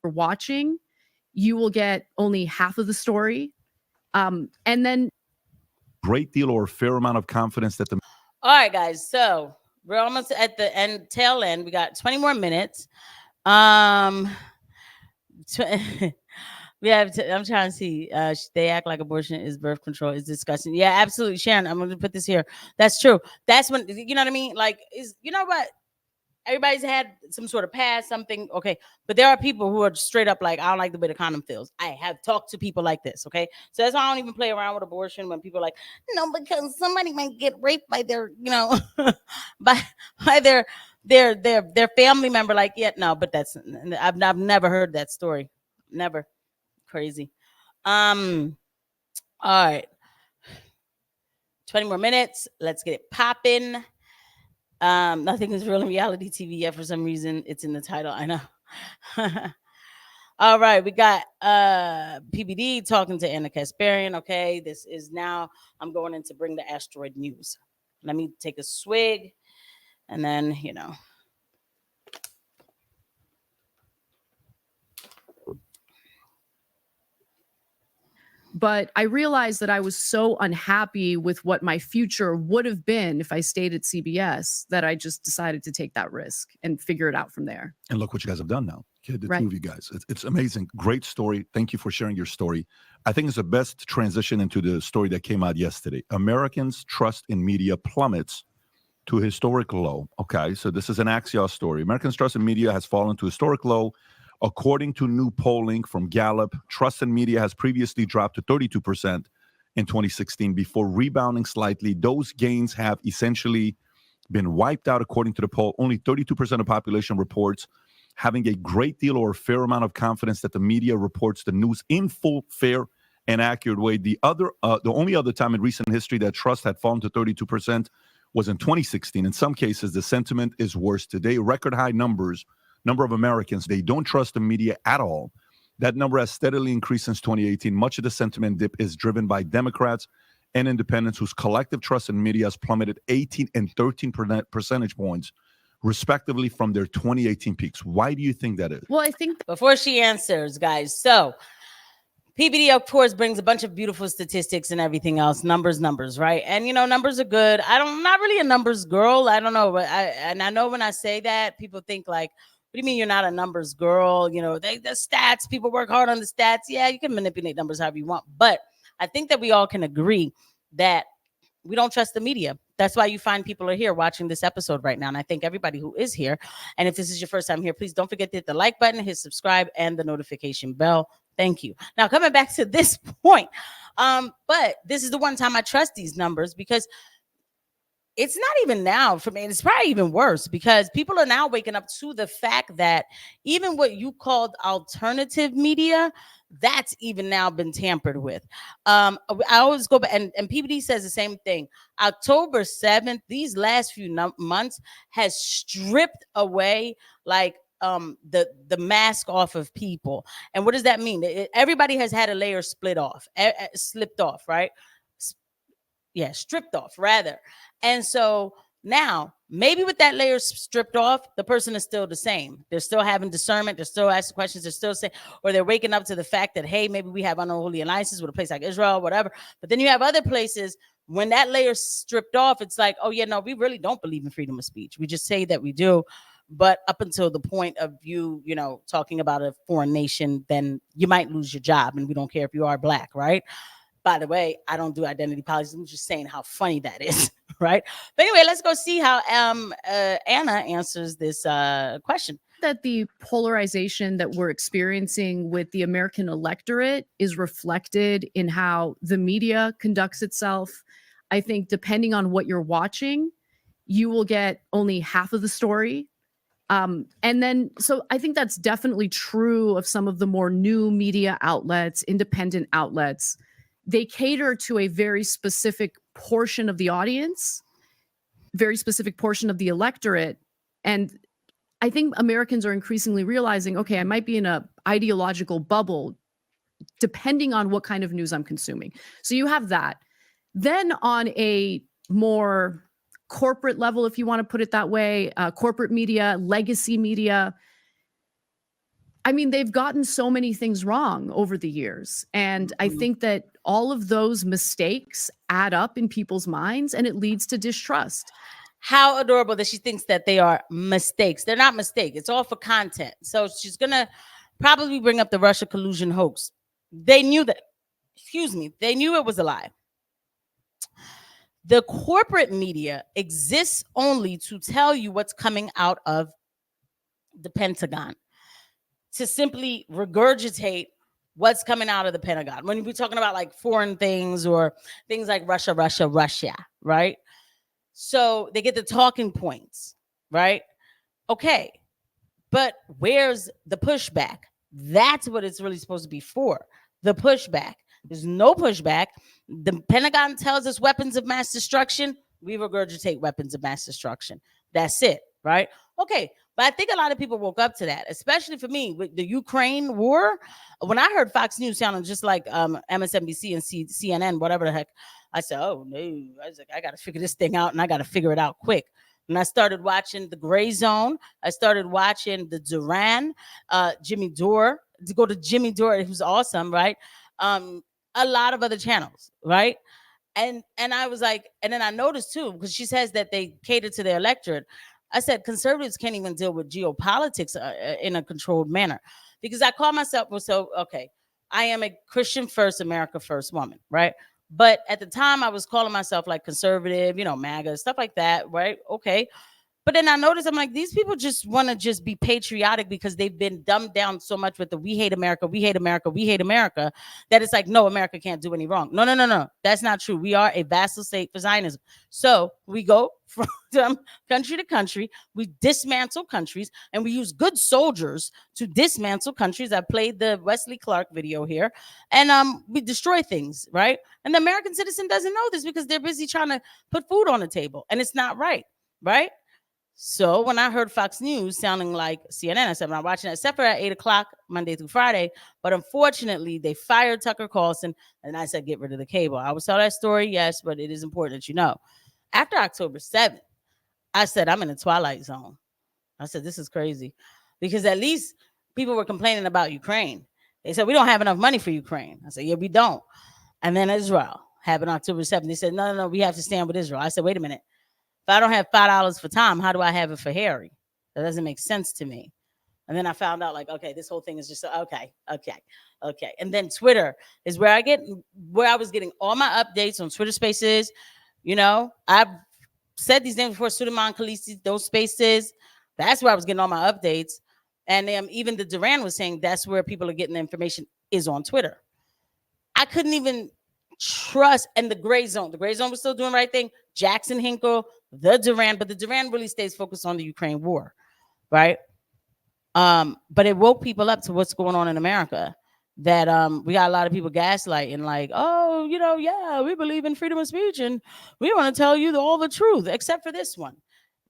watching, you will get only half of the story. And then great deal or a fair amount of confidence that the... All right, guys. So we're almost at the tail end. We got 20 more minutes. We have I'm trying to see. They act like abortion is birth control is disgusting. Yeah, absolutely, Sharon. I'm going to put this here. That's true. That's when, you know what I mean? Like, you know what? Everybody's had some sort of past, something. Okay. But there are people who are straight up like, I don't like the way the condom feels. I have talked to people like this. Okay. So that's why I don't even play around with abortion when people are like, no, because somebody might get raped by their, by their family member. Like, yeah, no, but I've never heard that story. Never. Crazy. All right. 20 more minutes. Let's get it popping. Nothing is real in reality TV yet. For some reason, it's in the title. I know. All right, we got PBD talking to Ana Kasparian. Okay, this is now. I'm going in to bring the asteroid news. Let me take a swig, and then But I realized that I was so unhappy with what my future would have been if I stayed at CBS that I just decided to take that risk and figure it out from there. And look what you guys have done now. The two of you guys. It's amazing. Great story. Thank you for sharing your story. I think it's the best transition into the story that came out yesterday. Americans' trust in media plummets to a historic low. Okay, so this is an Axios story. Americans' trust in media has fallen to a historic low. According to new polling from Gallup, trust in media has previously dropped to 32% in 2016 before rebounding slightly. Those gains have essentially been wiped out. According to the poll, only 32% of the population reports having a great deal or a fair amount of confidence that the media reports the news in full, fair, and accurate way. The only other time in recent history that trust had fallen to 32% was in 2016. In some cases, the sentiment is worse today. Record high number of Americans, they don't trust the media at all. That number has steadily increased since 2018. Much of the sentiment dip is driven by Democrats and independents whose collective trust in media has plummeted 18 and 13 percentage points, respectively, from their 2018 peaks. Why do you think that is? Well, I think before she answers, guys, so PBD, of course, brings a bunch of beautiful statistics and everything else. Numbers, right? And, numbers are good. I'm not really a numbers girl. I don't know. But I know when I say that, people think like, what do you mean you're not a numbers girl? The stats, people work hard on the stats. Yeah, you can manipulate numbers however you want. But I think that we all can agree that we don't trust the media. That's why you find people are here watching this episode right now. And I thank everybody who is here. And if this is your first time here, please don't forget to hit the like button, hit subscribe, and the notification bell. Thank you. Now, coming back to this point, but this is the one time I trust these numbers because it's not even now for me. It's probably even worse because people are now waking up to the fact that even what you called alternative media, that's even now been tampered with. I always go back and PBD says the same thing. October 7th, these last few months has stripped away like the mask off of people. And what does that mean? Everybody has had a layer slipped off, right? Yeah, stripped off rather. And so now maybe with that layer stripped off, the person is still the same. They're still having discernment. They're still asking questions. They're still saying, or they're waking up to the fact that, hey, maybe we have unholy alliances with a place like Israel, whatever. But then you have other places when that layer stripped off, it's like, oh yeah, no, we really don't believe in freedom of speech. We just say that we do. But up until the point of you talking about a foreign nation, then you might lose your job. And we don't care if you are black, right? By the way, I don't do identity politics. I'm just saying how funny that is, right? But anyway, let's go see how Ana answers this question. That the polarization that we're experiencing with the American electorate is reflected in how the media conducts itself. I think depending on what you're watching, you will get only half of the story. And then, so I think that's definitely true of some of the more new media outlets, independent outlets. They cater to a very specific portion of the audience, very specific portion of the electorate. And I think Americans are increasingly realizing, okay, I might be in an ideological bubble depending on what kind of news I'm consuming. So you have that. Then on a more corporate level, if you want to put it that way, corporate media, legacy media, I mean, they've gotten so many things wrong over the years. And I think that all of those mistakes add up in people's minds and it leads to distrust. How adorable that she thinks that they are mistakes. They're not mistakes. It's all for content. So she's going to probably bring up the Russia collusion hoax. They knew that. They knew it was a lie. The corporate media exists only to tell you what's coming out of the Pentagon, to simply regurgitate what's coming out of the Pentagon. When we're talking about like foreign things or things like Russia, right? So they get the talking points, right? Okay, but where's the pushback? That's what it's really supposed to be for, the pushback. There's no pushback. The Pentagon tells us weapons of mass destruction. We regurgitate weapons of mass destruction. That's it, right? Okay, but I think a lot of people woke up to that, especially for me with the Ukraine war. When I heard Fox News sounding just like MSNBC and CNN, whatever the heck, I said, oh, no. I was like, I got to figure this thing out, and I got to figure it out quick. And I started watching The Gray Zone. I started watching the Duran, Jimmy Dore, to go to Jimmy Dore, who's awesome, right? A lot of other channels, right? And I was like, and then I noticed too, because she says that they cater to their electorate. I said, conservatives can't even deal with geopolitics in a controlled manner, because I call myself, okay, I am a Christian first, America first woman, right? But at the time I was calling myself like conservative, MAGA, stuff like that, right? Okay. But then I noticed, I'm like, these people just want to just be patriotic because they've been dumbed down so much with the we hate America, that it's like, no, America can't do any wrong. No. That's not true. We are a vassal state for Zionism. So we go from country to country. We dismantle countries, and we use good soldiers to dismantle countries. I played the Wesley Clark video here, and we destroy things, right? And the American citizen doesn't know this because they're busy trying to put food on the table, and it's not right, right? So when I heard Fox News sounding like CNN, I said, I'm not watching it, except for at 8 o'clock, Monday through Friday. But unfortunately, they fired Tucker Carlson, and I said, get rid of the cable. I will tell that story, yes, but it is important that you know. After October 7th, I said, I'm in a twilight zone. I said, this is crazy. Because at least people were complaining about Ukraine. They said, we don't have enough money for Ukraine. I said, yeah, we don't. And then Israel happened October 7th. They said, no, we have to stand with Israel. I said, wait a minute. If I don't have $5 for Tom, how do I have it for Harry? That doesn't make sense to me. And then I found out, like, okay, this whole thing is just okay. And then Twitter is where I was getting all my updates on Twitter Spaces. I've said these names before: Suleiman Khaleesi, those Spaces. That's where I was getting all my updates. And even the Duran was saying that's where people are getting the information is on Twitter. I couldn't even trust. And the Gray Zone was still doing the right thing. Jackson Hinkle, the Duran, but the Duran really stays focused on the Ukraine war, right? But it woke people up to what's going on in America, that we got a lot of people gaslighting, like, oh, yeah, we believe in freedom of speech and we want to tell you all the truth, except for this one.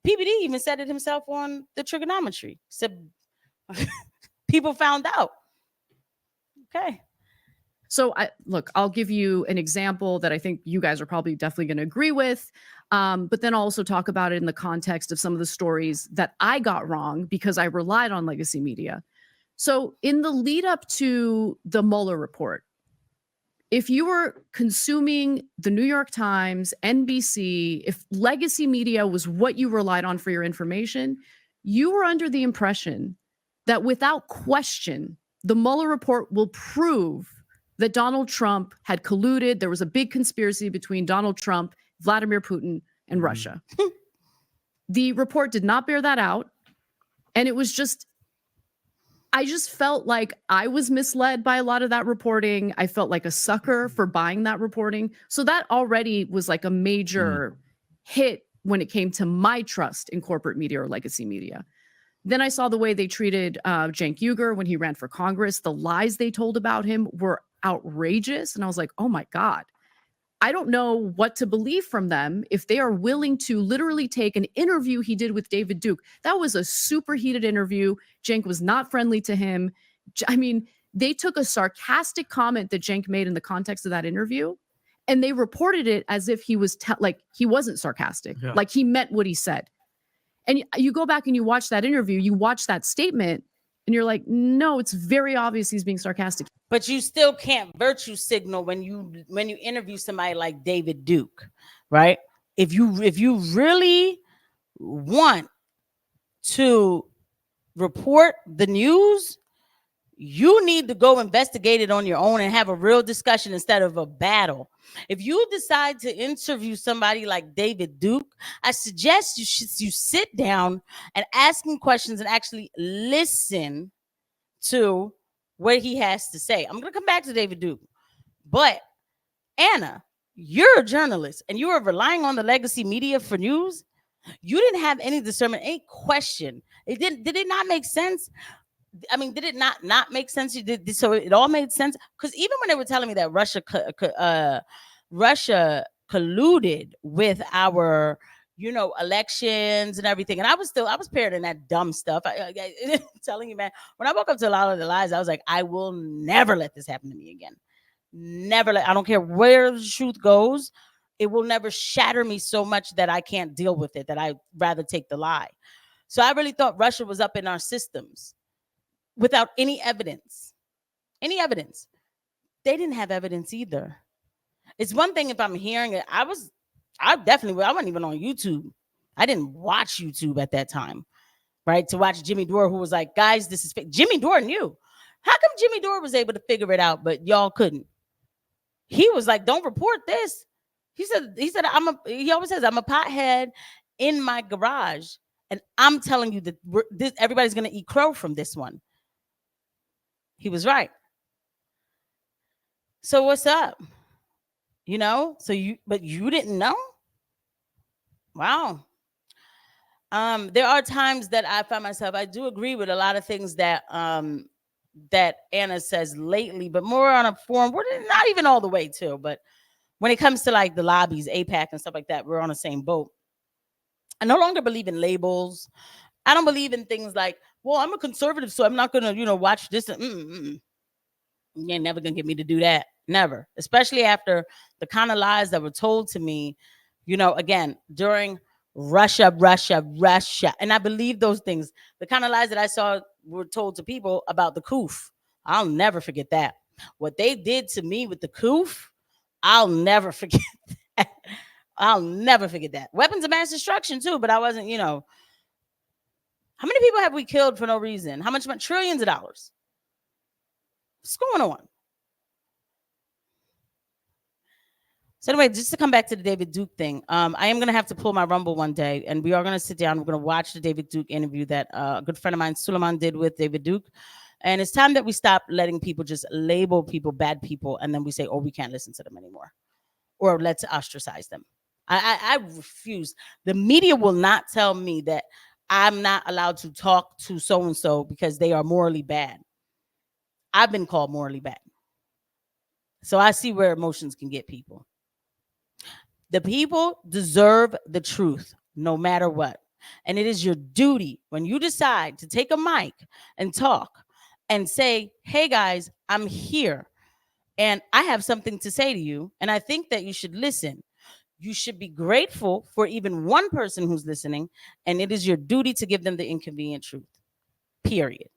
PBD even said it himself on the trigonometry. Said people found out. Okay. So I'll give you an example that I think you guys are probably definitely going to agree with. But then I'll also talk about it in the context of some of the stories that I got wrong because I relied on legacy media. So in the lead up to the Mueller report, if you were consuming the New York Times, NBC, if legacy media was what you relied on for your information, you were under the impression that without question, the Mueller report will prove that Donald Trump had colluded. There was a big conspiracy between Donald Trump, Vladimir Putin, and Russia. The report did not bear that out. And it was I just felt like I was misled by a lot of that reporting. I felt like a sucker for buying that reporting. So that already was like a major hit when it came to my trust in corporate media or legacy media. Then I saw the way they treated Cenk Uygur when he ran for Congress. The lies they told about him were outrageous. And I was like, oh my God, I don't know what to believe from them if they are willing to literally take an interview he did with David Duke. That was a super heated interview. Cenk was not friendly to him. I mean, they took a sarcastic comment that Cenk made in the context of that interview, and they reported it as if he was like he wasn't sarcastic, like he meant what he said. And you go back and you watch that interview, you watch that statement, And you're like, no, it's very obvious he's being sarcastic. But you still can't virtue signal when you interview somebody like David Duke, right? If you really want to report the news, you need to go investigate it on your own and have a real discussion instead of a battle. If you decide to interview somebody like David Duke, I suggest you sit down and ask him questions and actually listen to what he has to say. I'm going to come back to David Duke. But Anna, you're a journalist and you are relying on the legacy media for news. You didn't have any discernment, any question. Did it not make sense? I mean, did it not make sense? You did, so it all made sense. Because even when they were telling me that Russia colluded with our, elections and everything, and I was parroting that dumb stuff. I telling you, man, when I woke up to a lot of the lies, I was like, I will never let this happen to me again. I don't care where the truth goes. It will never shatter me so much that I can't deal with it, that I'd rather take the lie. So I really thought Russia was up in our systems without any evidence. They didn't have evidence either. It's one thing if I'm hearing it. I wasn't even on YouTube. I didn't watch YouTube at that time, right? To watch Jimmy Dore, who was like, guys, this is fake. Jimmy Dore knew. How come Jimmy Dore was able to figure it out, but y'all couldn't? He was like, don't report this. He said, he always says, I'm a pothead in my garage. And I'm telling you that everybody's going to eat crow from this one. He was right. So what's up? But you didn't know? Wow. There are times that I find myself, I do agree with a lot of things that Anna says lately, but more on a form, we're not even all the way to, but when it comes to like the lobbies, APAC and stuff like that, we're on the same boat. I no longer believe in labels. I don't believe in things like, well, I'm a conservative, so I'm not going to, watch this. You ain't never going to get me to do that. Never. Especially after the kind of lies that were told to me, again, during Russia. And I believe those things. The kind of lies that I saw were told to people about the COOF. I'll never forget that. What they did to me with the COOF, I'll never forget that. I'll never forget that. Weapons of mass destruction too, but I wasn't, how many people have we killed for no reason? How much? Trillions of dollars. What's going on? So anyway, just to come back to the David Duke thing, I am going to have to pull my Rumble one day, and we are going to sit down. We're going to watch the David Duke interview that a good friend of mine, Suleiman, did with David Duke. And it's time that we stop letting people just label people bad people, and then we say, oh, we can't listen to them anymore, or let's ostracize them. I refuse. The media will not tell me that I'm not allowed to talk to so-and-so because they are morally bad. I've been called morally bad. So I see where emotions can get people. The people deserve the truth no matter what. And it is your duty when you decide to take a mic and talk and say, hey guys, I'm here and I have something to say to you. And I think that you should listen. You should be grateful for even one person who's listening. And it is your duty to give them the inconvenient truth. Period.